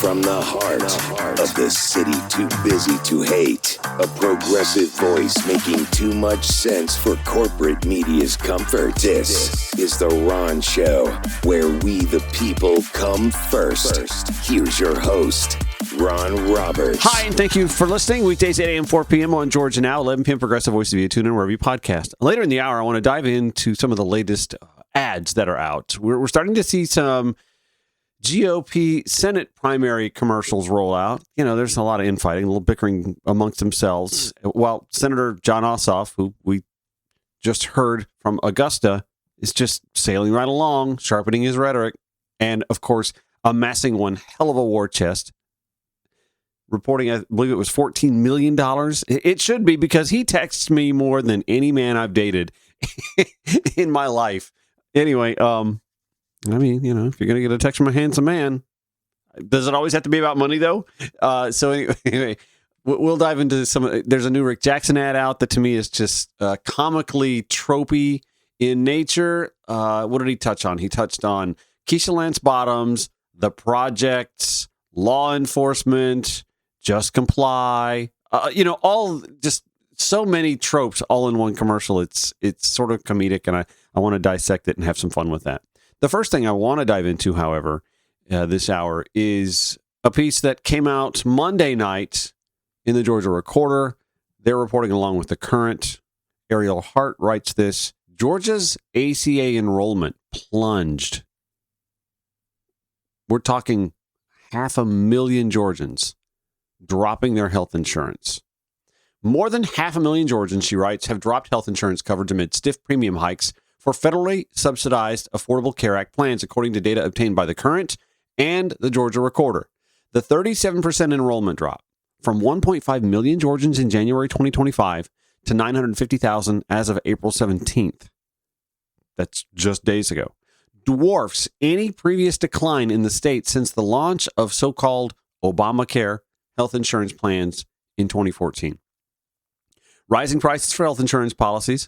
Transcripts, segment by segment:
from the heart of the city too busy to hate. A progressive voice making too much sense for corporate media's comfort. This is The Ron Show, where we the people come first. Here's your host, Ron Roberts. Hi, and thank you for listening. Weekdays 8 a.m., 4 p.m. on Georgia Now, 11 p.m. Progressive Voice of you. Tune in wherever you podcast. Later in the hour, I want to dive into some of the latest ads that are out. We're starting to see some GOP Senate primary commercials roll out. You know, there's a lot of infighting, a little bickering amongst themselves. While Senator John Ossoff, who we just heard from Augusta, is just sailing right along, sharpening his rhetoric, and, of course, amassing one hell of a war chest. Reporting, I believe it was $14 million. It should be, because he texts me more than any man I've dated in my life. Anyway, I mean, you know, if you're going to get a text from a handsome man, does it always have to be about money, though? So anyway, we'll dive into some. There's a new Rick Jackson ad out that to me is just comically tropey in nature. What did he touch on? He touched on Keisha Lance Bottoms, the projects, law enforcement, just comply. You know, all just so many tropes all in one commercial. It's sort of comedic, and I want to dissect it and have some fun with that. The first thing I want to dive into, however, this hour is a piece that came out Monday night in the Georgia Recorder. They're reporting along with the Current. Ariel Hart writes this: Georgia's ACA enrollment plunged. We're talking 500,000 Georgians dropping their health insurance. More than 500,000 Georgians, she writes, have dropped health insurance coverage amid stiff premium hikes for federally subsidized Affordable Care Act plans, according to data obtained by the Current and the Georgia Recorder. The 37% enrollment drop from 1.5 million Georgians in January 2025 to 950,000 as of April 17th. That's just days ago. Dwarfs any previous decline in the state since the launch of so-called Obamacare health insurance plans in 2014. Rising prices for health insurance policies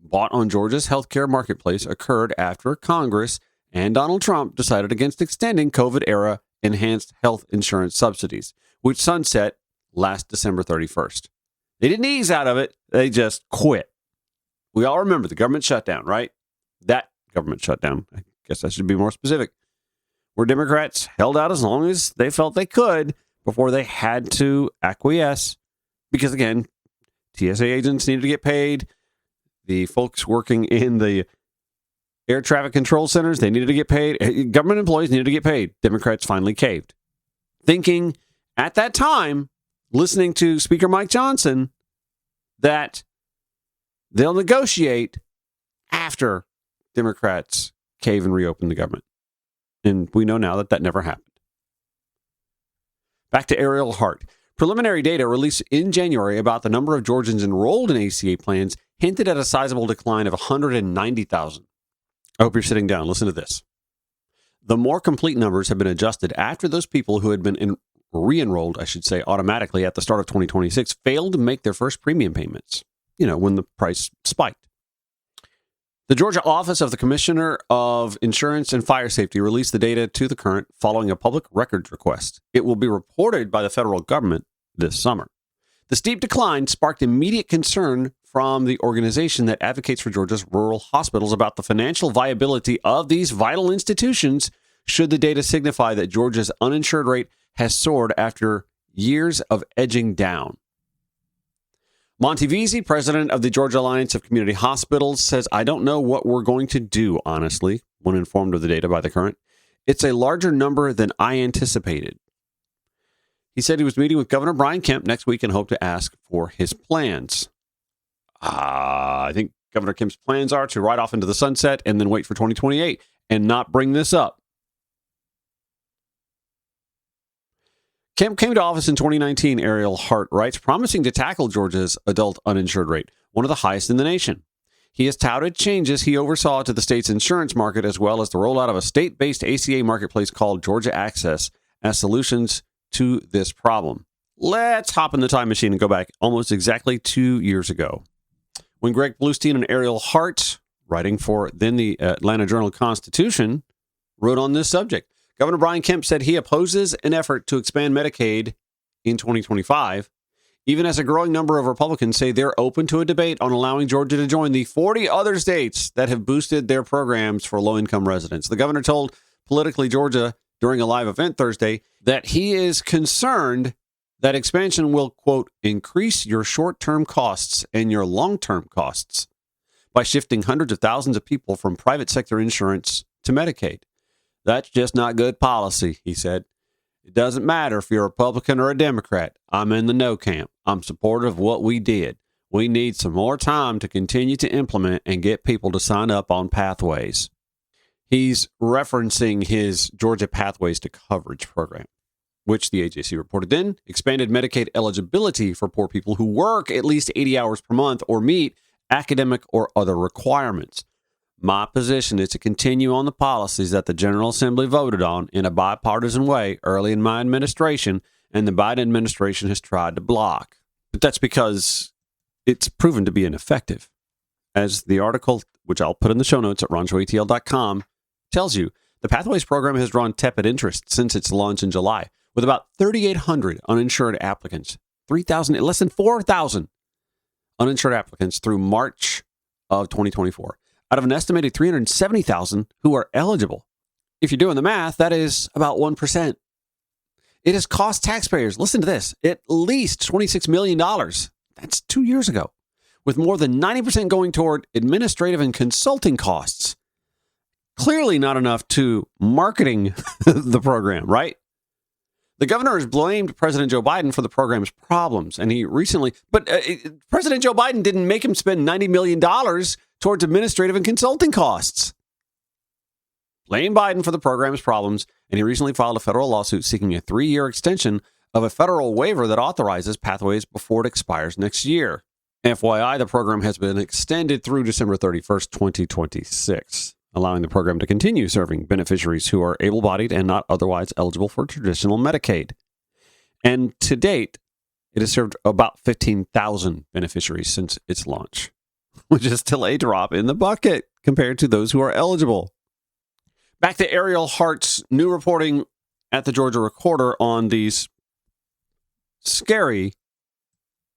bought on Georgia's healthcare marketplace occurred after Congress and Donald Trump decided against extending COVID-era enhanced health insurance subsidies, which sunset last December 31st. They didn't ease out of it. They just quit. We all remember the government shutdown, right? That government shutdown, I guess I should be more specific, where Democrats held out as long as they felt they could before they had to acquiesce. Because, again, TSA agents needed to get paid. The folks working in the air traffic control centers, they needed to get paid. Government employees needed to get paid. Democrats finally caved. Thinking at that time, listening to Speaker Mike Johnson, that they'll negotiate after Democrats cave and reopen the government. And we know now that never happened. Back to Ariel Hart. Preliminary data released in January about the number of Georgians enrolled in ACA plans hinted at a sizable decline of 190,000. I hope you're sitting down. Listen to this. The more complete numbers have been adjusted after those people who had been re-enrolled, I should say, automatically at the start of 2026 failed to make their first premium payments, you know, when the price spiked. The Georgia Office of the Commissioner of Insurance and Fire Safety released the data to the Current following a public records request. It will be reported by the federal government this summer. The steep decline sparked immediate concern from the organization that advocates for Georgia's rural hospitals about the financial viability of these vital institutions should the data signify that Georgia's uninsured rate has soared after years of edging down. Monty Veazey, president of the Georgia Alliance of Community Hospitals, says, I don't know what we're going to do, honestly, when informed of the data by the Current. It's a larger number than I anticipated. He said he was meeting with Governor Brian Kemp next week and hoped to ask for his plans. I think Governor Kemp's plans are to ride off into the sunset and then wait for 2028 and not bring this up. Kemp came to office in 2019, Ariel Hart writes, promising to tackle Georgia's adult uninsured rate, one of the highest in the nation. He has touted changes he oversaw to the state's insurance market, as well as the rollout of a state-based ACA marketplace called Georgia Access as solutions to this problem. Let's hop in the time machine and go back almost exactly 2 years ago, when Greg Bluestein and Ariel Hart, writing for then the Atlanta Journal-Constitution, wrote on this subject. Governor Brian Kemp said he opposes an effort to expand Medicaid in 2025, even as a growing number of Republicans say they're open to a debate on allowing Georgia to join the 40 other states that have boosted their programs for low-income residents. The governor told Politically Georgia during a live event Thursday that he is concerned that expansion will, quote, increase your short-term costs and your long-term costs by shifting hundreds of thousands of people from private sector insurance to Medicaid. That's just not good policy, he said. It doesn't matter if you're a Republican or a Democrat. I'm in the no camp. I'm supportive of what we did. We need some more time to continue to implement and get people to sign up on pathways. He's referencing his Georgia Pathways to Coverage program, which the AJC reported then expanded Medicaid eligibility for poor people who work at least 80 hours per month or meet academic or other requirements. My position is to continue on the policies that the General Assembly voted on in a bipartisan way early in my administration, and the Biden administration has tried to block. But that's because it's proven to be ineffective. As the article, which I'll put in the show notes at ronshowatl.com, tells you, the Pathways program has drawn tepid interest since its launch in July, with about 3,800 uninsured applicants, less than 4,000 uninsured applicants through March of 2024. Out of an estimated 370,000 who are eligible. If you're doing the math, that is about 1%. It has cost taxpayers, listen to this, at least $26 million. That's 2 years ago, with more than 90% going toward administrative and consulting costs. Clearly not enough to marketing the program, right? The governor has blamed President Joe Biden for the program's problems, and he recently, President Joe Biden didn't make him spend $90 million towards administrative and consulting costs. Blame Biden for the program's problems, and he recently filed a federal lawsuit seeking a 3-year extension of a federal waiver that authorizes Pathways before it expires next year. FYI, the program has been extended through December 31st, 2026, allowing the program to continue serving beneficiaries who are able-bodied and not otherwise eligible for traditional Medicaid. And to date, it has served about 15,000 beneficiaries since its launch, which is still a drop in the bucket compared to those who are eligible. Back to Ariel Hart's new reporting at the Georgia Recorder on these scary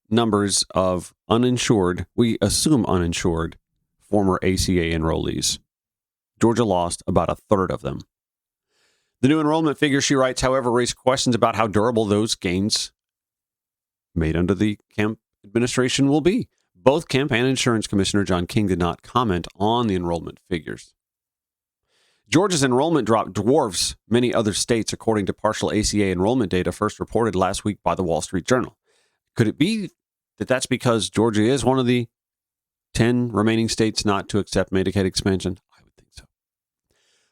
numbers of uninsured, we assume uninsured, former ACA enrollees. Georgia lost about a third of them. The new enrollment figures, she writes, however, raise questions about how durable those gains made under the Kemp administration will be. Both Kemp and Insurance Commissioner John King did not comment on the enrollment figures. Georgia's enrollment drop dwarfs many other states, according to partial ACA enrollment data first reported last week by the Wall Street Journal. Could it be that that's because Georgia is one of the 10 remaining states not to accept Medicaid expansion? I would think so.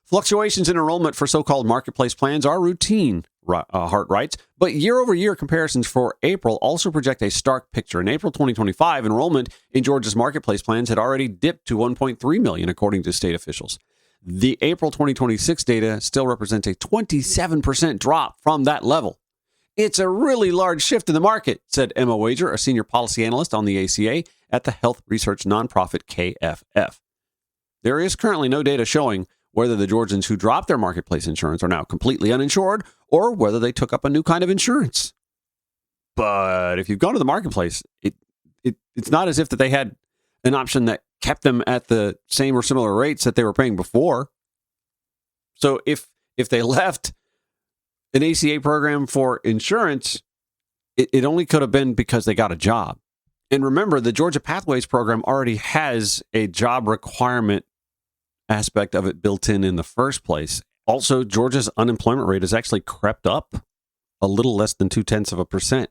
Fluctuations in enrollment for so-called marketplace plans are routine, Hart writes, but year-over-year comparisons for April also project a stark picture. In April 2025, enrollment in Georgia's marketplace plans had already dipped to 1.3 million, according to state officials. The April 2026 data still represents a 27% drop from that level. It's a really large shift in the market, said Emma Wager, a senior policy analyst on the ACA at the health research nonprofit KFF. There is currently no data showing whether the Georgians who dropped their marketplace insurance are now completely uninsured or whether they took up a new kind of insurance. But if you've gone to the marketplace, it's not as if that they had an option that kept them at the same or similar rates that they were paying before. So if they left an ACA program for insurance, it only could have been because they got a job. And remember, the Georgia Pathways program already has a job requirement aspect of it built in the first place. Also, Georgia's unemployment rate has actually crept up a little less than 0.2%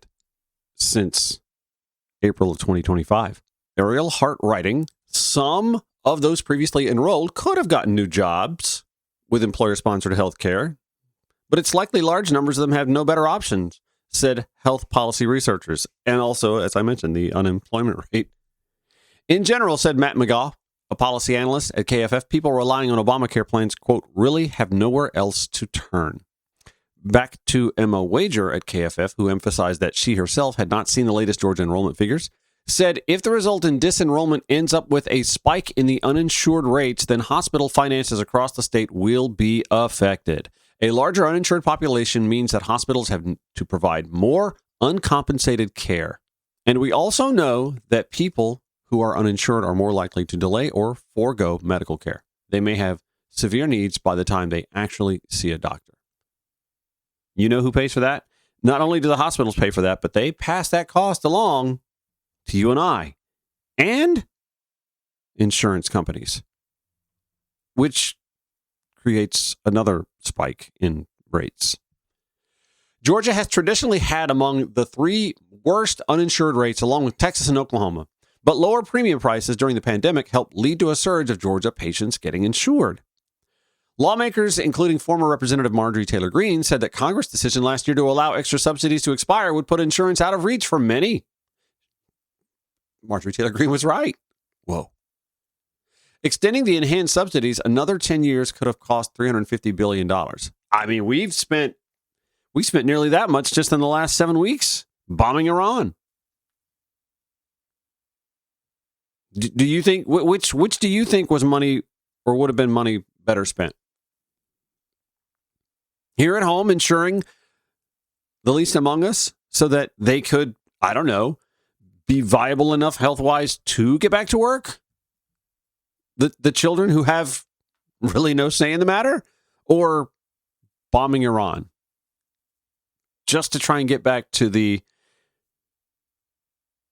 since April of 2025. Ariel Hart writing, some of those previously enrolled could have gotten new jobs with employer-sponsored health care, but it's likely large numbers of them have no better options, said health policy researchers. And also, as I mentioned, the unemployment rate. In general, said Matt McGaugh, a policy analyst at KFF, people relying on Obamacare plans, quote, really have nowhere else to turn. Back to Emma Wager at KFF, who emphasized that she herself had not seen the latest Georgia enrollment figures, said if the result in disenrollment ends up with a spike in the uninsured rates, then hospital finances across the state will be affected. A larger uninsured population means that hospitals have to provide more uncompensated care. And we also know that people who are uninsured are more likely to delay or forego medical care. They may have severe needs by the time they actually see a doctor. You know who pays for that? Not only do the hospitals pay for that, but they pass that cost along to you and I and insurance companies, which creates another spike in rates. Georgia has traditionally had among the 3 worst uninsured rates, along with Texas and Oklahoma. But lower premium prices during the pandemic helped lead to a surge of Georgia patients getting insured. Lawmakers, including former Representative Marjorie Taylor Greene, said that Congress' decision last year to allow extra subsidies to expire would put insurance out of reach for many. Marjorie Taylor Greene was right. Whoa. Extending the enhanced subsidies another 10 years could have cost $350 billion. I mean, we spent nearly that much just in the last 7 weeks bombing Iran. Do you think, which do you think was money or would have been money better spent? Here at home, ensuring the least among us so that they could, I don't know, be viable enough health-wise to get back to work? The children who have really no say in the matter? Or bombing Iran? Just to try and get back to the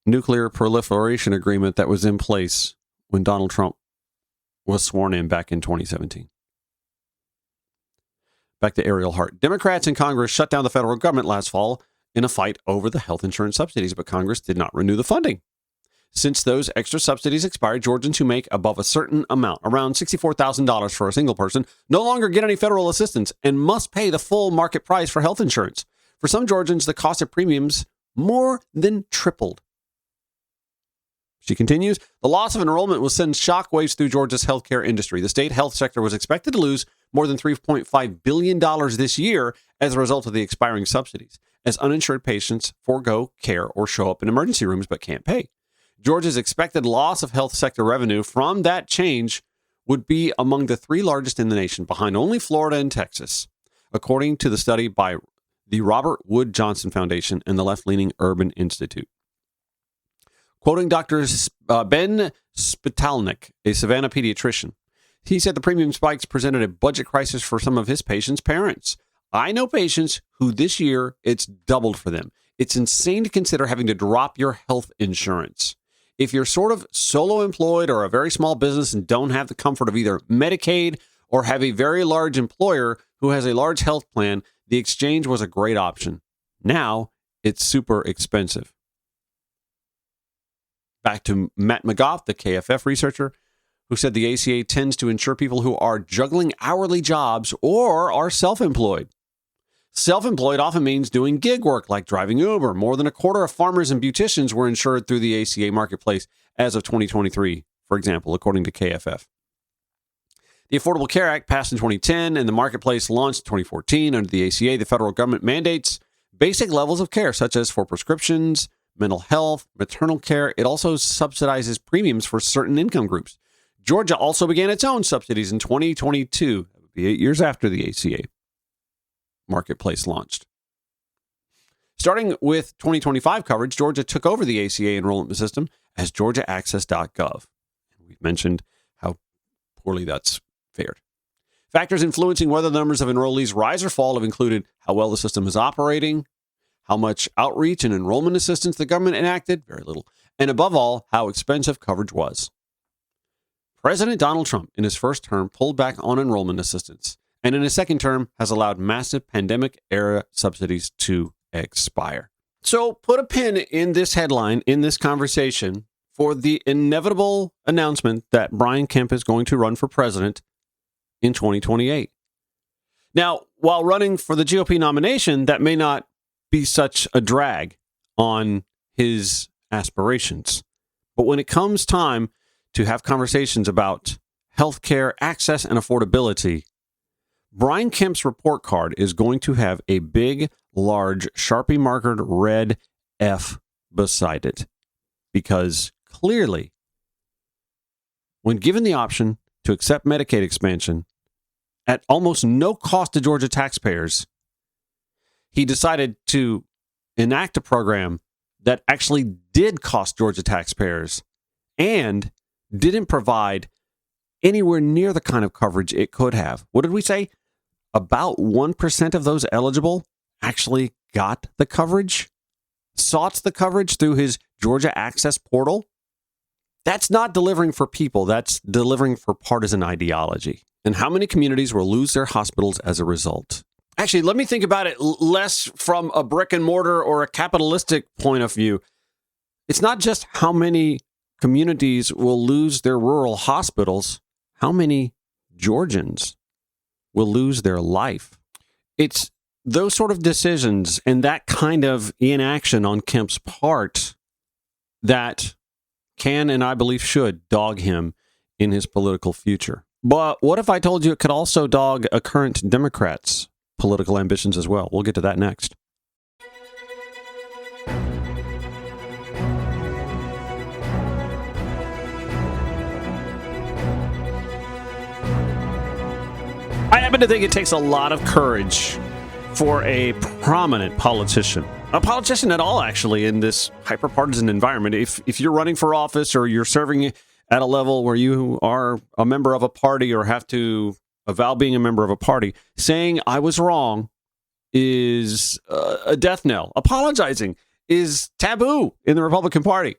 nuclear proliferation agreement that was in place when Donald Trump was sworn in back in 2017. Back to Ariel Hart. Democrats in Congress shut down the federal government last fall in a fight over the health insurance subsidies, but Congress did not renew the funding. Since those extra subsidies expired, Georgians who make above a certain amount, around $64,000 for a single person, no longer get any federal assistance and must pay the full market price for health insurance. For some Georgians, the cost of premiums more than tripled. She continues, the loss of enrollment will send shockwaves through Georgia's healthcare industry. The state health sector was expected to lose more than $3.5 billion this year as a result of the expiring subsidies, as uninsured patients forego care or show up in emergency rooms but can't pay. Georgia's expected loss of health sector revenue from that change would be among the 3 largest in the nation, behind only Florida and Texas, according to the study by the Robert Wood Johnson Foundation and the left-leaning Urban Institute. Quoting Dr. Ben Spitalnik, a Savannah pediatrician, he said the premium spikes presented a budget crisis for some of his patients' parents. I know patients who this year it's doubled for them. It's insane to consider having to drop your health insurance. If you're sort of solo employed or a very small business and don't have the comfort of either Medicaid or have a very large employer who has a large health plan, the exchange was a great option. Now it's super expensive. Back to Matt McGough, the KFF researcher, who said the ACA tends to insure people who are juggling hourly jobs or are self-employed. Self-employed often means doing gig work like driving Uber. More than a quarter of farmers and beauticians were insured through the ACA marketplace as of 2023, for example, according to KFF. The Affordable Care Act passed in 2010 and the marketplace launched in 2014. Under the ACA, the federal government mandates basic levels of care, such as for prescriptions, mental health, maternal care. It also subsidizes premiums for certain income groups. Georgia also began its own subsidies in 2022. That would be 8 years after the ACA marketplace launched. Starting with 2025 coverage, Georgia took over the ACA enrollment system as georgiaaccess.gov. We've mentioned how poorly that's fared. Factors influencing whether the numbers of enrollees rise or fall have included how well the system is operating, how much outreach and enrollment assistance the government enacted, very little, and above all, how expensive coverage was. President Donald Trump, in his first term, pulled back on enrollment assistance, and in his second term has allowed massive pandemic-era subsidies to expire. So put a pin in this headline, in this conversation, for the inevitable announcement that Brian Kemp is going to run for president in 2028. Now, while running for the GOP nomination, that may not be such a drag on his aspirations. But when it comes time to have conversations about healthcare access and affordability, Brian Kemp's report card is going to have a big, large, Sharpie markered red F beside it. Because clearly, when given the option to accept Medicaid expansion at almost no cost to Georgia taxpayers, he decided to enact a program that actually did cost Georgia taxpayers and didn't provide anywhere near the kind of coverage it could have. What did we say? About 1% of those eligible actually got the coverage, sought the coverage through his Georgia Access portal. That's not delivering for people. That's delivering for partisan ideology. And how many communities will lose their hospitals as a result? Actually, let me think about it less from a brick and mortar or a capitalistic point of view. It's not just how many communities will lose their rural hospitals, how many Georgians will lose their life. It's those sort of decisions and that kind of inaction on Kemp's part that can and I believe should dog him in his political future. But what if I told you it could also dog a current Democrat's political ambitions as well? We'll get to that next. I happen to think it takes a lot of courage for a prominent politician, a politician at all, actually, in this hyper-partisan environment. If you're running for office or you're serving at a level where you are a member of a party or have to avow being a member of a party, saying I was wrong is a death knell. Apologizing is taboo in the Republican Party.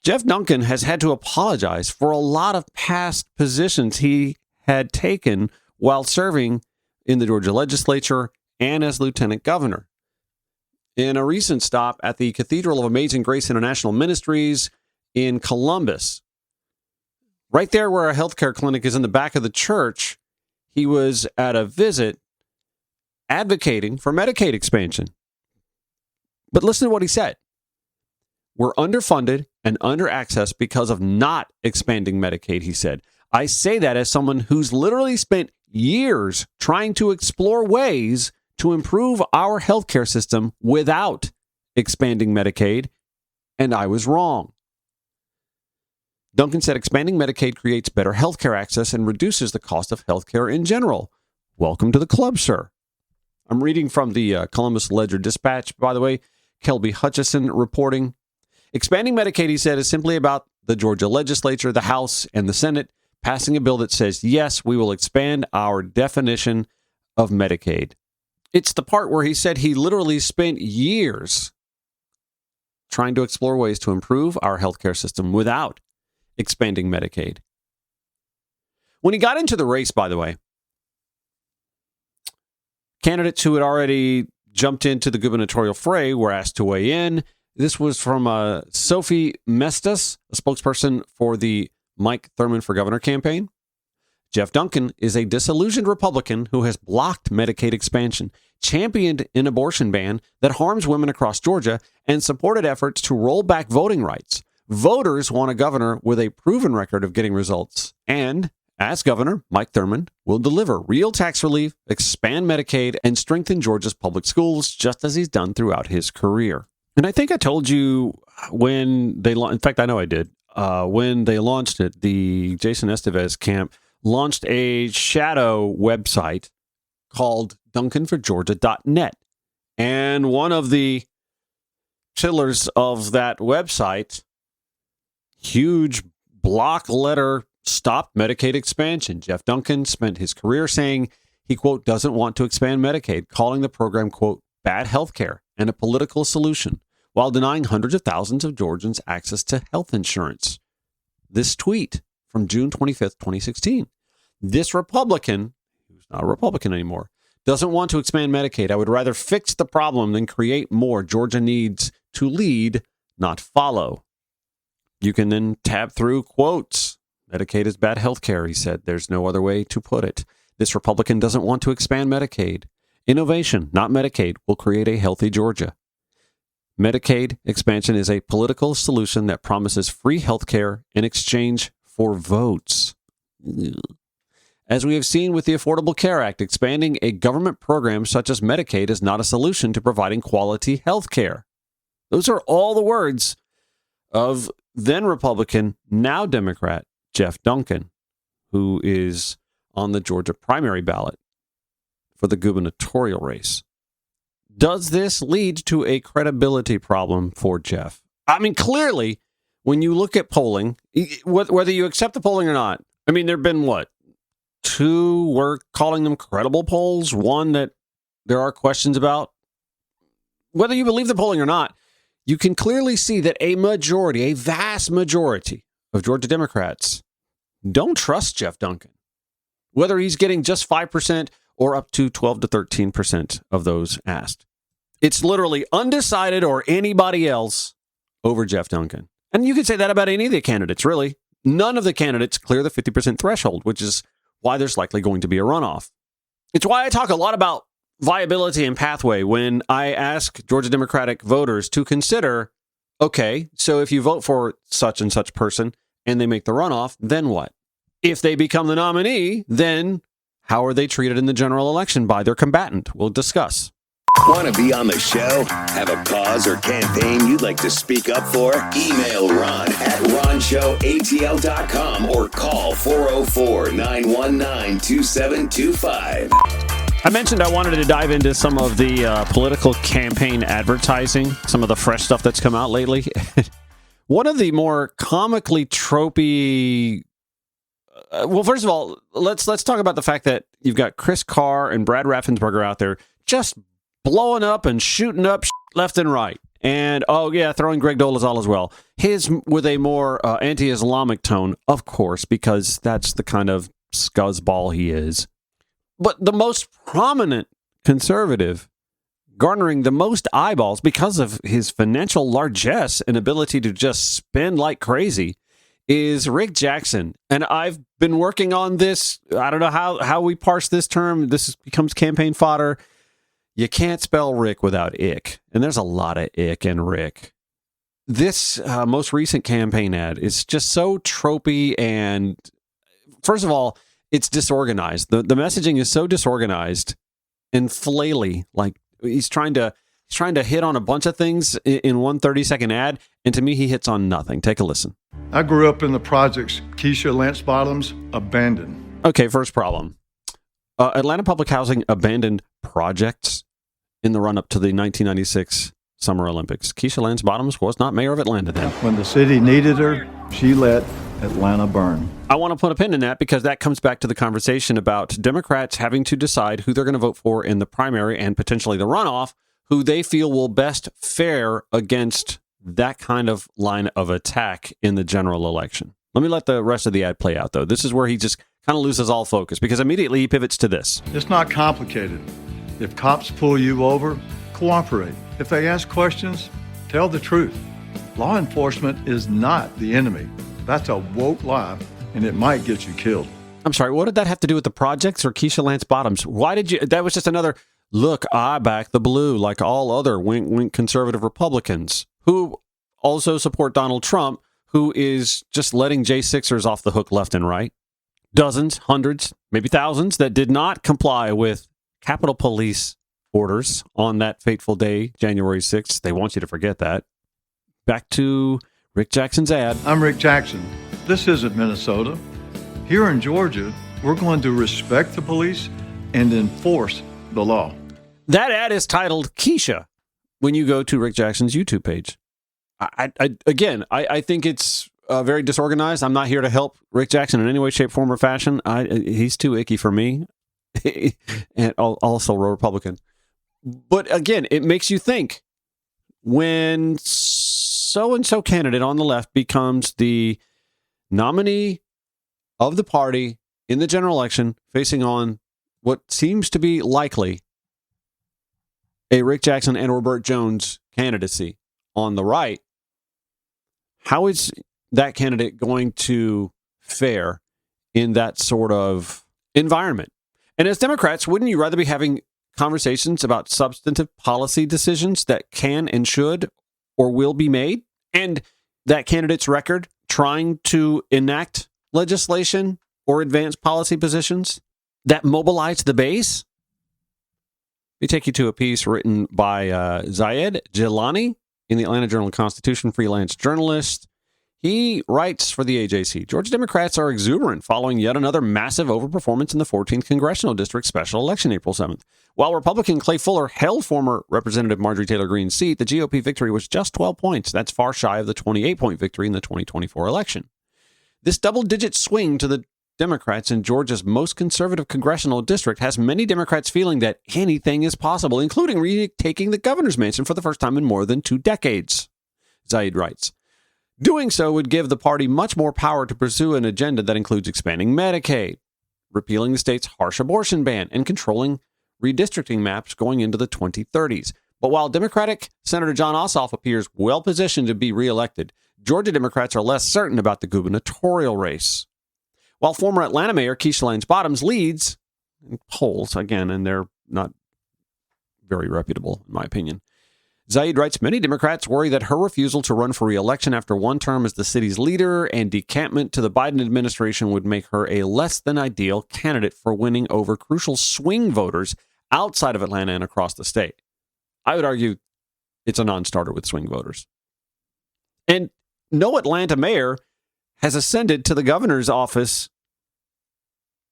Jeff Duncan has had to apologize for a lot of past positions he had taken while serving in the Georgia legislature and as lieutenant governor. In a recent stop at the Cathedral of Amazing Grace International Ministries in Columbus, right there where a healthcare clinic is in the back of the church, he was at a visit advocating for Medicaid expansion. But listen to what he said. We're underfunded and underaccessed because of not expanding Medicaid, he said. I say that as someone who's literally spent years trying to explore ways to improve our healthcare system without expanding Medicaid, and I was wrong. Duncan said expanding Medicaid creates better healthcare access and reduces the cost of healthcare in general. Welcome to the club, sir. I'm reading from the Columbus Ledger-Dispatch, by the way. Kelby Hutchison reporting. Expanding Medicaid, he said, is simply about the Georgia legislature, the House, and the Senate passing a bill that says, yes, we will expand our definition of Medicaid. It's the part where he said he literally spent years trying to explore ways to improve our healthcare system without expanding Medicaid. When he got into the race, by the way, candidates who had already jumped into the gubernatorial fray were asked to weigh in. This was from Sophie Mestas, a spokesperson for the Mike Thurmond for Governor campaign. Jeff Duncan is a disillusioned Republican who has blocked Medicaid expansion, championed an abortion ban that harms women across Georgia, and supported efforts to roll back voting rights. Voters want a governor with a proven record of getting results. And, as governor, Mike Thurmond will deliver real tax relief, expand Medicaid, and strengthen Georgia's public schools, just as he's done throughout his career. And I think I told you when they in fact, I know I did. When they launched it, the Jason Estevez camp launched a shadow website called DuncanForGeorgia.net. And one of the pillars of that website, huge block letter, stopped Medicaid expansion. Jeff Duncan spent his career saying he, quote, doesn't want to expand Medicaid, calling the program, quote, bad health care and a political solution, while denying hundreds of thousands of Georgians access to health insurance. This tweet from June 25th, 2016. This Republican, who's not a Republican anymore, doesn't want to expand Medicaid. I would rather fix the problem than create more. Georgia needs to lead, not follow. You can then tab through quotes. Medicaid is bad health care, he said. There's no other way to put it. This Republican doesn't want to expand Medicaid. Innovation, not Medicaid, will create a healthy Georgia. Medicaid expansion is a political solution that promises free health care in exchange for votes. As we have seen with the Affordable Care Act, expanding a government program such as Medicaid is not a solution to providing quality health care. Those are all the words of then Republican, now Democrat, Jeff Duncan, who is on the Georgia primary ballot for the gubernatorial race. Does this lead to a credibility problem for Jeff? I mean, clearly, when you look at polling, whether you accept the polling or not, I mean, there have been, two, we're calling them credible polls, one that there are questions about. Whether you believe the polling or not, you can clearly see that a vast majority of Georgia Democrats don't trust Jeff Duncan. Whether he's getting just 5% or up to 12 to 13% of those asked. It's literally undecided or anybody else over Jeff Duncan. And you can say that about any of the candidates, really. None of the candidates clear the 50% threshold, which is why there's likely going to be a runoff. It's why I talk a lot about viability and pathway when I ask Georgia Democratic voters to consider, okay, so if you vote for such and such person and they make the runoff, then what? If they become the nominee, then how are they treated in the general election by their combatant? We'll discuss. Want to be on the show? Have a cause or campaign you'd like to speak up for? Email Ron at ronshowatl.com or call 404-919-2725. I mentioned I wanted to dive into some of the political campaign advertising, some of the fresh stuff that's come out lately. One of the more comically tropey... well, first of all, let's talk about the fact that you've got Chris Carr and Brad Raffensperger out there just blowing up and shooting up left and right. And, throwing Greg Dolezal as well. His with a more anti-Islamic tone, of course, because that's the kind of scuzzball he is. But the most prominent conservative garnering the most eyeballs because of his financial largesse and ability to just spend like crazy is Rick Jackson. And I've been working on this. I don't know how we parse this term. This becomes campaign fodder. You can't spell Rick without ick. And there's a lot of ick in Rick. This most recent campaign ad is just so tropey and, first of all, it's disorganized. The messaging is so disorganized and flaily. Like he's trying to hit on a bunch of things in one 30-second ad, and to me, he hits on nothing. Take a listen. I grew up in the projects Keisha Lance Bottoms abandoned. Okay, first problem. Atlanta Public Housing abandoned projects in the run-up to the 1996 Summer Olympics. Keisha Lance Bottoms was not mayor of Atlanta then. When the city needed her, she let Atlanta burn. I want to put a pin in that because that comes back to the conversation about Democrats having to decide who they're going to vote for in the primary and potentially the runoff, who they feel will best fare against that kind of line of attack in the general election. Let me let the rest of the ad play out, though. This is where he just kind of loses all focus because immediately he pivots to this. It's not complicated. If cops pull you over, cooperate. If they ask questions, tell the truth. Law enforcement is not the enemy. That's a woke lie, and it might get you killed. I'm sorry, what did that have to do with the projects or Keisha Lance Bottoms? Why did you... That was just another, look, I back the blue like all other wink-wink conservative Republicans who also support Donald Trump, who is just letting J6ers off the hook left and right. Dozens, hundreds, maybe thousands that did not comply with Capitol Police orders on that fateful day, January 6th. They want you to forget that. Back to Rick Jackson's ad. I'm Rick Jackson. This isn't Minnesota. Here in Georgia, we're going to respect the police and enforce the law. That ad is titled Keisha when you go to Rick Jackson's YouTube page. I think it's very disorganized. I'm not here to help Rick Jackson in any way, shape, form, or fashion. He's too icky for me. And also a Republican. But again, it makes you think when so-and-so candidate on the left becomes the nominee of the party in the general election, facing on what seems to be likely a Rick Jackson and or Burt Jones candidacy on the right, how is that candidate going to fare in that sort of environment? And as Democrats, wouldn't you rather be having conversations about substantive policy decisions that can and should or will be made, and that candidate's record trying to enact legislation or advance policy positions that mobilize the base? We take you to a piece written by Zayed Jilani in the Atlanta Journal-Constitution, freelance journalist. He writes for the AJC, Georgia Democrats are exuberant following yet another massive overperformance in the 14th Congressional District special election April 7th. While Republican Clay Fuller held former Representative Marjorie Taylor Greene's seat, the GOP victory was just 12 points. That's far shy of the 28-point victory in the 2024 election. This double-digit swing to the Democrats in Georgia's most conservative congressional district has many Democrats feeling that anything is possible, including retaking the governor's mansion for the first time in more than 2 decades. Zaid writes, doing so would give the party much more power to pursue an agenda that includes expanding Medicaid, repealing the state's harsh abortion ban, and controlling redistricting maps going into the 2030s. But while Democratic Senator John Ossoff appears well positioned to be reelected, Georgia Democrats are less certain about the gubernatorial race. While former Atlanta Mayor Keisha Lance Bottoms leads in polls, again, and they're not very reputable, in my opinion, Zaid writes, many Democrats worry that her refusal to run for re-election after one term as the city's leader and decampment to the Biden administration would make her a less than ideal candidate for winning over crucial swing voters outside of Atlanta and across the state. I would argue it's a non-starter with swing voters. And no Atlanta mayor has ascended to the governor's office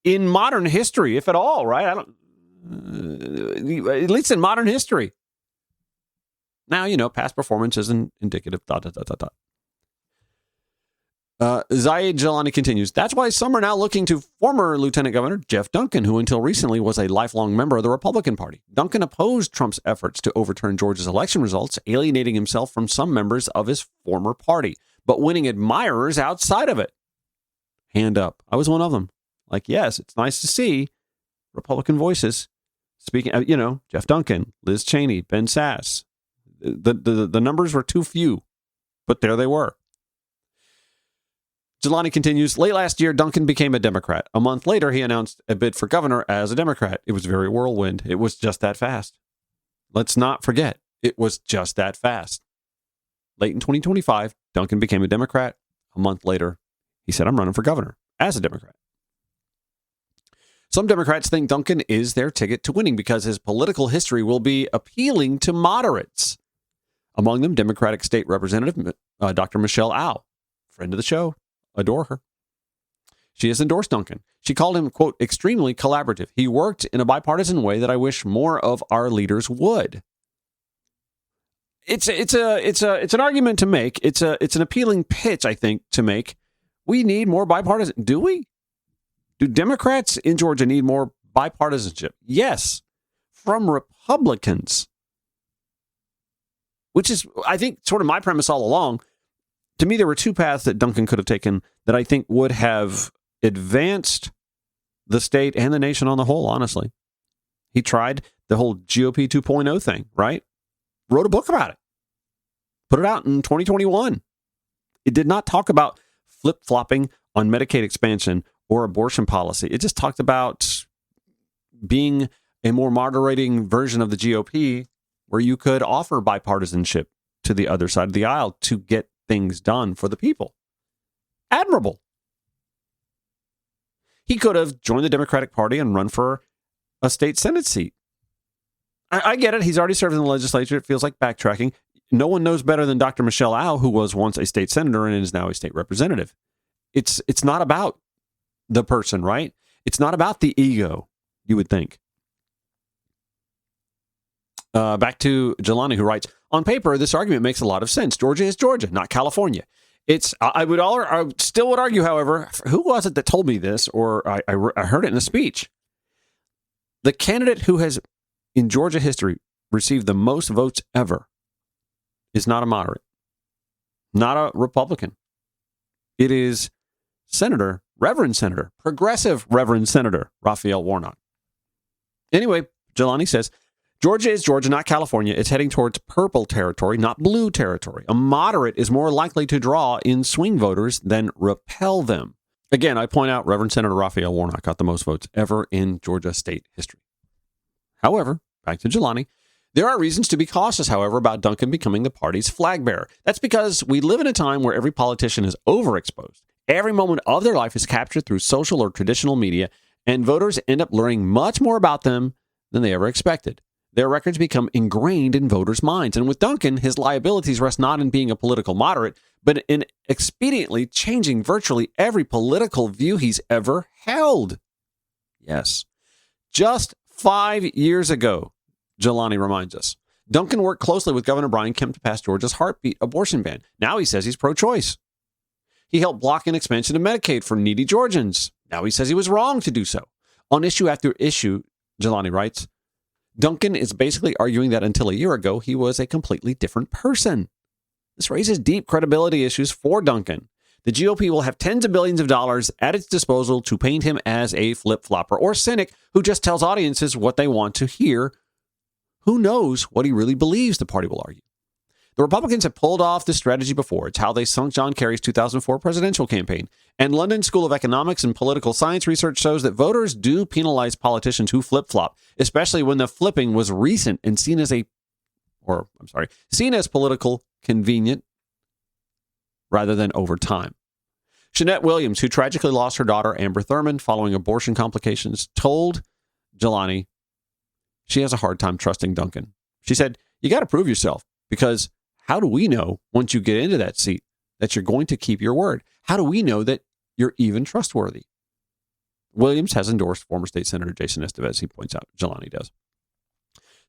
in modern history, if at all, right? At least in modern history. Now, past performance isn't indicative, Zaid Jelani continues, that's why some are now looking to former Lieutenant Governor Jeff Duncan, who until recently was a lifelong member of the Republican Party. Duncan opposed Trump's efforts to overturn Georgia's election results, alienating himself from some members of his former party, but winning admirers outside of it. Hand up. I was one of them. Like, yes, it's nice to see Republican voices speaking, Jeff Duncan, Liz Cheney, Ben Sass. The numbers were too few, but there they were. Jelani continues, late last year, Duncan became a Democrat. A month later, he announced a bid for governor as a Democrat. It was very whirlwind. It was just that fast. Let's not forget, it was just that fast. Late in 2025, Duncan became a Democrat. A month later, he said, I'm running for governor as a Democrat. Some Democrats think Duncan is their ticket to winning because his political history will be appealing to moderates. Among them, Democratic State Representative Dr. Michelle Au, friend of the show, adore her. She has endorsed Duncan. She called him, quote, extremely collaborative. He worked in a bipartisan way that I wish more of our leaders would. It's an argument to make. It's an appealing pitch, I think, to make. We need more bipartisan. Do we? Do Democrats in Georgia need more bipartisanship? Yes, from Republicans. Which is, I think, sort of my premise all along. To me, there were 2 paths that Duncan could have taken that I think would have advanced the state and the nation on the whole, honestly. He tried the whole GOP 2.0 thing, right? Wrote a book about it. Put it out in 2021. It did not talk about flip-flopping on Medicaid expansion or abortion policy. It just talked about being a more moderating version of the GOP where you could offer bipartisanship to the other side of the aisle to get things done for the people. Admirable. He could have joined the Democratic Party and run for a state Senate seat. I get it. He's already served in the legislature. It feels like backtracking. No one knows better than Dr. Michelle Au, who was once a state senator and is now a state representative. It's not about the person, right? It's not about the ego, you would think. Back to Jelani, who writes, on paper, this argument makes a lot of sense. Georgia is Georgia, not California. I still would argue, however, who was it that told me this, or I heard it in a speech? The candidate who has, in Georgia history, received the most votes ever is not a moderate, not a Republican. It is progressive Reverend Senator Raphael Warnock. Anyway, Jelani says, Georgia is Georgia, not California. It's heading towards purple territory, not blue territory. A moderate is more likely to draw in swing voters than repel them. Again, I point out Reverend Senator Raphael Warnock got the most votes ever in Georgia state history. However, back to Jelani, there are reasons to be cautious, however, about Duncan becoming the party's flag bearer. That's because we live in a time where every politician is overexposed. Every moment of their life is captured through social or traditional media, and voters end up learning much more about them than they ever expected. Their records become ingrained in voters' minds. And with Duncan, his liabilities rest not in being a political moderate, but in expediently changing virtually every political view he's ever held. Yes. Just 5 years ago, Jelani reminds us, Duncan worked closely with Governor Brian Kemp to pass Georgia's heartbeat abortion ban. Now he says he's pro-choice. He helped block an expansion of Medicaid for needy Georgians. Now he says he was wrong to do so. On issue after issue, Jelani writes, Duncan is basically arguing that until a year ago, he was a completely different person. This raises deep credibility issues for Duncan. The GOP will have tens of billions of dollars at its disposal to paint him as a flip-flopper or cynic who just tells audiences what they want to hear. Who knows what he really believes, the party will argue. The Republicans have pulled off this strategy before. It's how they sunk John Kerry's 2004 presidential campaign. And London School of Economics and Political Science research shows that voters do penalize politicians who flip-flop, especially when the flipping was recent and seen as political convenient rather than over time. Jeanette Williams, who tragically lost her daughter Amber Thurman following abortion complications, told Jelani she has a hard time trusting Duncan. She said, you got to prove yourself, because how do we know once you get into that seat that you're going to keep your word? How do we know that you're even trustworthy? Williams has endorsed former state senator Jason Estevez, he points out. Jelani does.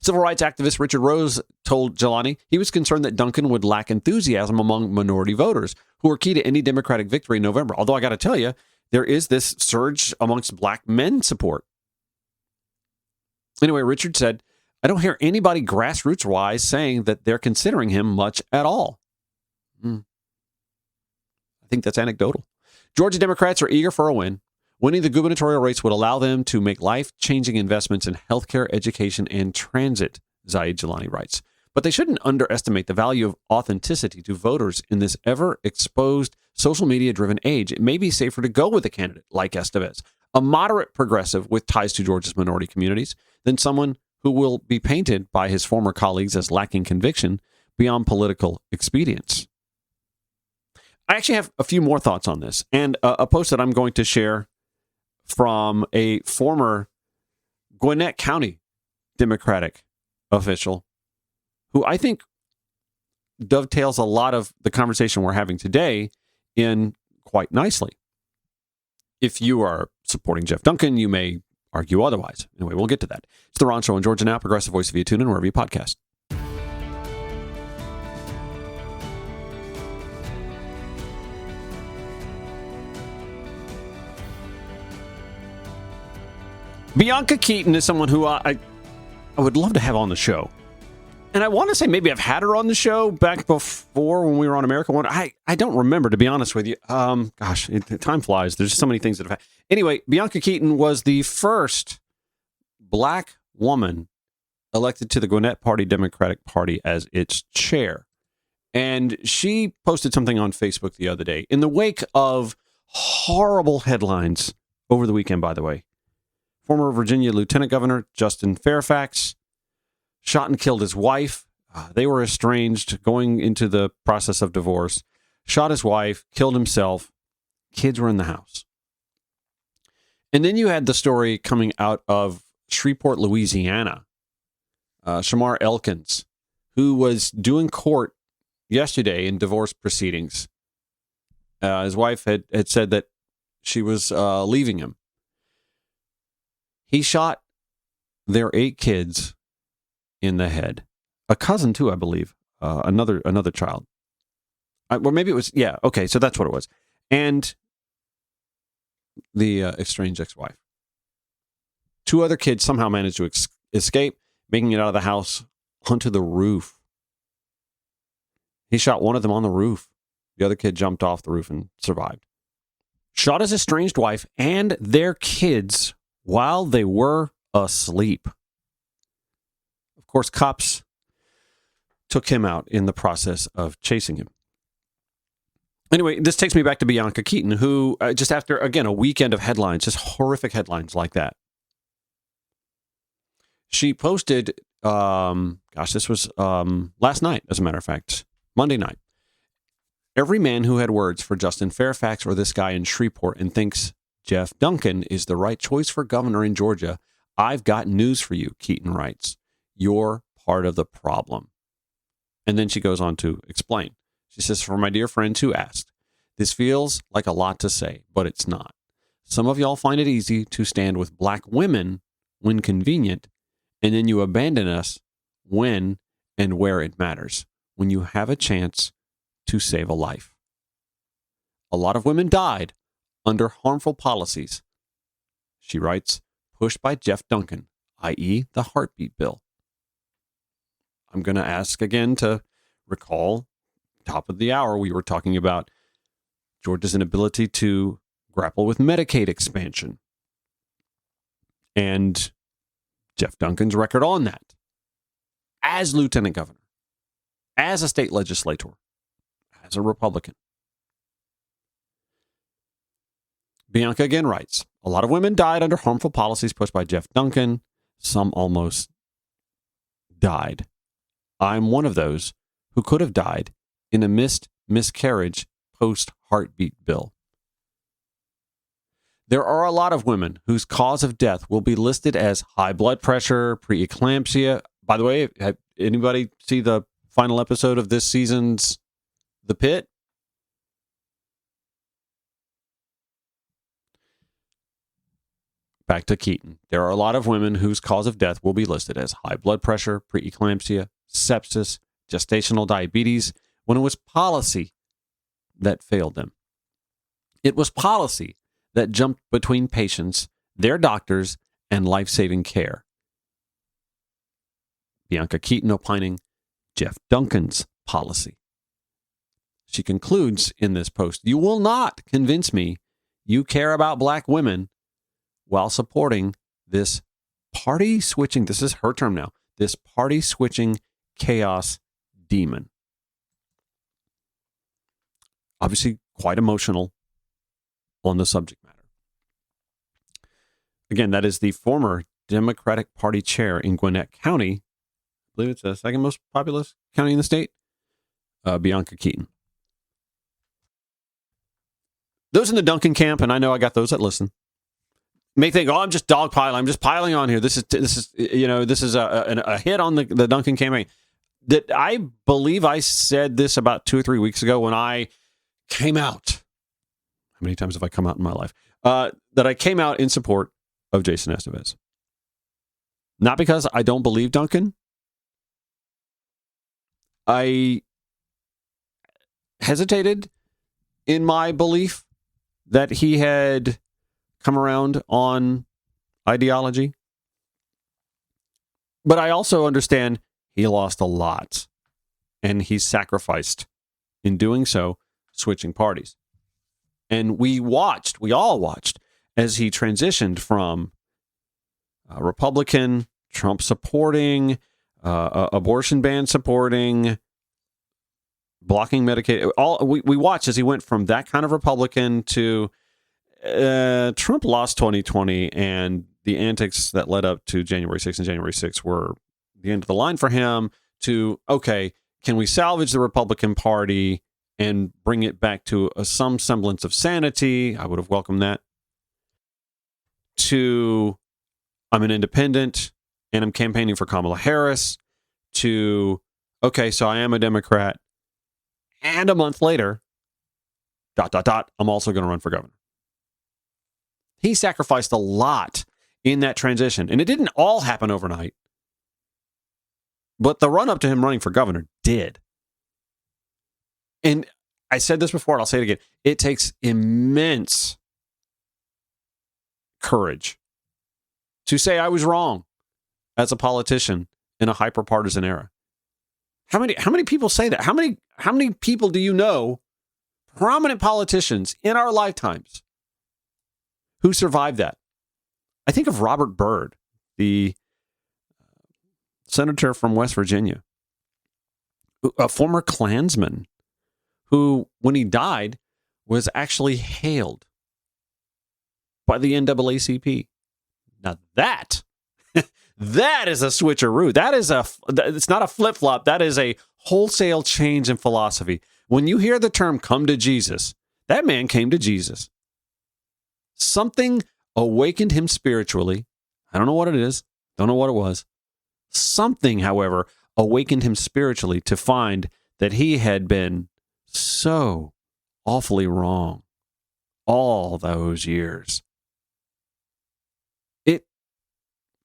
Civil rights activist Richard Rose told Jelani he was concerned that Duncan would lack enthusiasm among minority voters who are key to any Democratic victory in November. Although I got to tell you, there is this surge amongst black men support. Anyway, Richard said, I don't hear anybody grassroots-wise saying that they're considering him much at all. I think that's anecdotal. Georgia Democrats are eager for a win. Winning the gubernatorial race would allow them to make life-changing investments in healthcare, education, and transit, Zaid Jelani writes. But they shouldn't underestimate the value of authenticity to voters in this ever-exposed, social media-driven age. It may be safer to go with a candidate like Estevez, a moderate progressive with ties to Georgia's minority communities, than someone who will be painted by his former colleagues as lacking conviction beyond political expedience. I actually have a few more thoughts on this, and a post that I'm going to share from a former Gwinnett County Democratic official who I think dovetails a lot of the conversation we're having today in quite nicely. If you are supporting Jeff Duncan, you may argue otherwise. Anyway, we'll get to that. It's The Ron Show on Georgia Now, Progressive Voice of you. Tune in wherever you podcast. Bianca Keaton is someone who I would love to have on the show. And I want to say maybe I've had her on the show back before when we were on America One. I don't remember, to be honest with you. Time flies. There's so many things that have happened. Anyway, Bianca Keaton was the first black woman elected to the Gwinnett Party Democratic Party as its chair. And she posted something on Facebook the other day in the wake of horrible headlines over the weekend, by the way. Former Virginia Lieutenant Governor Justin Fairfax shot and killed his wife. They were estranged, going into the process of divorce. Shot his wife, killed himself. Kids were in the house. And then you had the story coming out of Shreveport, Louisiana. Shamar Elkins, who was doing court yesterday in divorce proceedings. His wife had said that she was leaving him. He shot their 8 kids in the head. A cousin, too, I believe. Another child. Or maybe it was, yeah, okay, so that's what it was. And the estranged ex-wife. 2 other kids somehow managed to escape, making it out of the house onto the roof. He shot one of them on the roof. The other kid jumped off the roof and survived. Shot his estranged wife and their kids while they were asleep. Of course, cops took him out in the process of chasing him. Anyway, this takes me back to Bianca Keaton, who just after, again, a weekend of headlines, just horrific headlines like that, she posted, this was last night, as a matter of fact, Monday night. Every man who had words for Justin Fairfax or this guy in Shreveport and thinks Jeff Duncan is the right choice for governor in Georgia, I've got news for you, Keaton writes. You're part of the problem. And then she goes on to explain. She says, for my dear friends who asked, this feels like a lot to say, but it's not. Some of y'all find it easy to stand with black women when convenient, and then you abandon us when and where it matters, when you have a chance to save a life. A lot of women died under harmful policies, she writes, pushed by Jeff Duncan, i.e. the heartbeat bill. I'm going to ask again to recall, top of the hour, we were talking about Georgia's inability to grapple with Medicaid expansion. And Jeff Duncan's record on that, as lieutenant governor, as a state legislator, as a Republican. Bianca again writes, a lot of women died under harmful policies pushed by Jeff Duncan. Some almost died. I'm one of those who could have died in a miscarriage post-heartbeat bill. There are a lot of women whose cause of death will be listed as high blood pressure, preeclampsia. By the way, anybody see the final episode of this season's The Pit? Back to Keaton. There are a lot of women whose cause of death will be listed as high blood pressure, preeclampsia, sepsis, gestational diabetes, when it was policy that failed them. It was policy that jumped between patients, their doctors, and life-saving care. Bianca Keaton opining, Jeff Duncan's policy. She concludes in this post, you will not convince me you care about black women while supporting this party switching, this is her term now, this party switching chaos demon. Obviously quite emotional on the subject matter. Again, that is the former Democratic Party chair in Gwinnett County. I believe it's the second most populous county in the state, Bianca Keaton. Those in the Duncan camp, and I know I got those that listen, may think, oh, I'm just dogpiling. I'm just piling on here. This is a hit on the Duncan campaign. That I believe I said this about 2 or 3 weeks ago when I came out. How many times have I come out in my life? That I came out in support of Jason Estevez. Not because I don't believe Duncan. I hesitated in my belief that he had come around on ideology. But I also understand he lost a lot, and he sacrificed in doing so, switching parties. And we all watched, as he transitioned from Republican, Trump supporting, abortion ban supporting, blocking Medicaid. We watched as he went from that kind of Republican to Trump lost 2020, and the antics that led up to January 6th and January 6th were the end of the line for him to, okay, can we salvage the Republican Party and bring it back to some semblance of sanity? I would have welcomed that. To, I'm an independent and I'm campaigning for Kamala Harris. To, okay, so I am a Democrat. And a month later, ... I'm also going to run for governor. He sacrificed a lot in that transition. And it didn't all happen overnight. But the run up to him running for governor did. And I said this before, and I'll say it again. It takes immense courage to say I was wrong as a politician in a hyper-partisan era. How many people say that? How many people do you know, prominent politicians in our lifetimes, who survived that? I think of Robert Byrd, the senator from West Virginia, a former Klansman, who, when he died, was actually hailed by the NAACP. Now that is a switcheroo. It's not a flip-flop. That is a wholesale change in philosophy. When you hear the term come to Jesus, that man came to Jesus. Something awakened him spiritually. I don't know what it is. Don't know what it was. Something, however, awakened him spiritually to find that he had been so awfully wrong all those years. It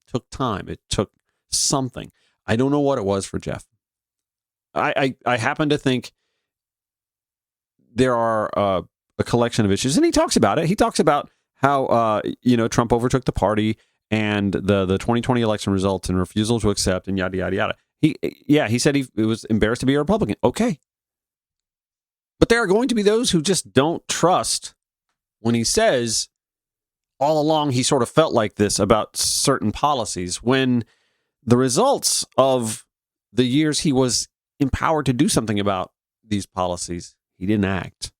took time. It took something. I don't know what it was for Jeff. I happen to think there are a collection of issues, and he talks about it. He talks about how Trump overtook the party and the 2020 election results and refusal to accept and yada yada yada. He said he was embarrassed to be a Republican. Okay, but there are going to be those who just don't trust when he says all along he sort of felt like this about certain policies when the results of the years he was empowered to do something about these policies, he didn't act.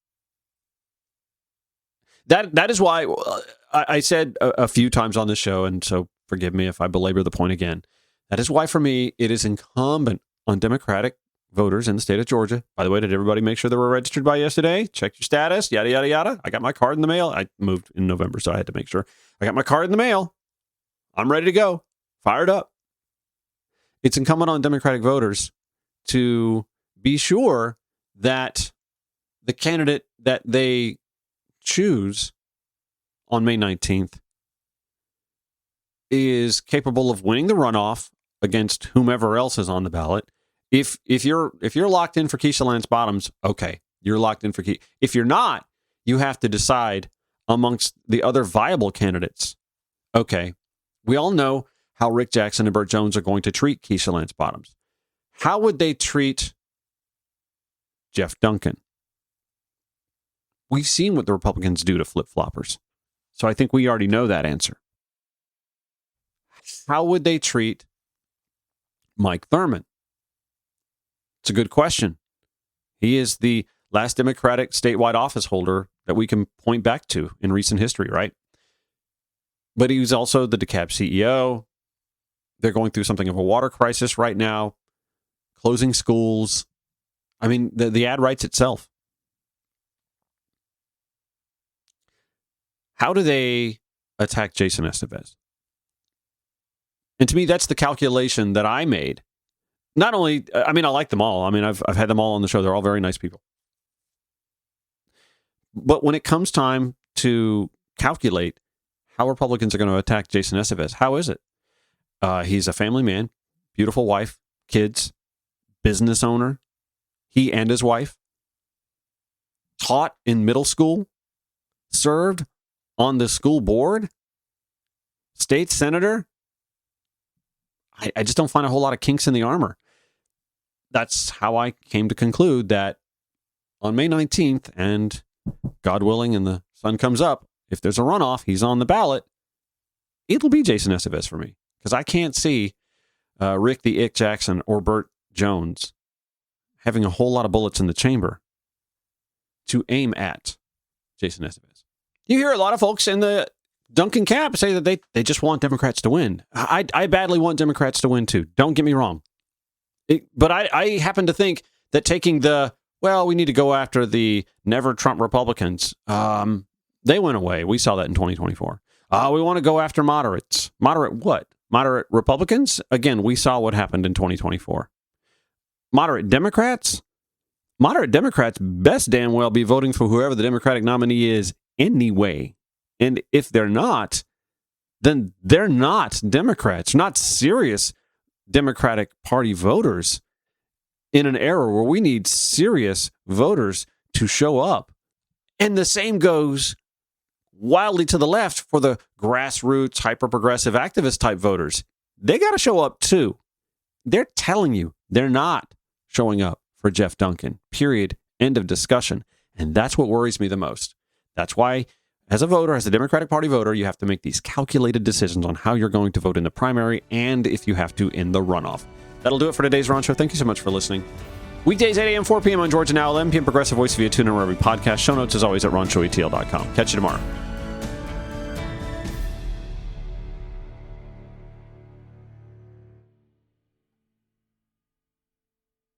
That is why I said a few times on the show, and so forgive me if I belabor the point again. That is why, for me, it is incumbent on Democratic voters in the state of Georgia. By the way, did everybody make sure they were registered by yesterday? Check your status, yada, yada, yada. I got my card in the mail. I moved in November, so I had to make sure. I got my card in the mail. I'm ready to go. Fired up. It's incumbent on Democratic voters to be sure that the candidate that they choose on May 19th is capable of winning the runoff against whomever else is on the ballot. If you're locked in for Keisha Lance Bottoms, okay, you're locked in for Keisha. If you're not, you have to decide amongst the other viable candidates. Okay, we all know how Rick Jackson and Burt Jones are going to treat Keisha Lance Bottoms. How would they treat Jeff Duncan? We've seen what the Republicans do to flip-floppers. So I think we already know that answer. How would they treat Mike Thurmond? It's a good question. He is the last Democratic statewide office holder that we can point back to in recent history, right? But he's also the DeKalb CEO. They're going through something of a water crisis right now, closing schools. I mean, the ad writes itself. How do they attack Jason Estevez? And to me, that's the calculation that I made. Not only, I mean, I like them all. I mean, I've had them all on the show. They're all very nice people. But when it comes time to calculate how Republicans are going to attack Jason Estevez, how is it? He's a family man, beautiful wife, kids, business owner. He and his wife taught in middle school, served on the school board, state senator. I just don't find a whole lot of kinks in the armor. That's how I came to conclude that on May 19th, and God willing, and the sun comes up, if there's a runoff, he's on the ballot, it'll be Jason Estevez for me. Because I can't see Rick the Ick Jackson or Burt Jones having a whole lot of bullets in the chamber to aim at Jason Estevez. You hear a lot of folks in the Duncan camp say that they just want Democrats to win. I badly want Democrats to win too. Don't get me wrong. But I happen to think that taking we need to go after the never Trump Republicans, they went away. We saw that in 2024. We want to go after moderates. Moderate what? Moderate Republicans? Again, we saw what happened in 2024. Moderate Democrats? Moderate Democrats best damn well be voting for whoever the Democratic nominee is anyway. And if they're not, then they're not Democrats, not serious Democratic Party voters in an era where we need serious voters to show up. And the same goes wildly to the left for the grassroots, hyper-progressive, activist-type voters. They got to show up, too. They're telling you they're not showing up for Jeff Duncan, period, end of discussion. And that's what worries me the most. That's why, as a voter, as a Democratic Party voter, you have to make these calculated decisions on how you're going to vote in the primary and, if you have to, in the runoff. That'll do it for today's Ron Show. Thank you so much for listening. Weekdays, 8 a.m., 4 p.m. on Georgia Now, 11 p.m. Progressive Voice via TuneIn or every podcast. Show notes, as always, at RonShowATL.com. Catch you tomorrow.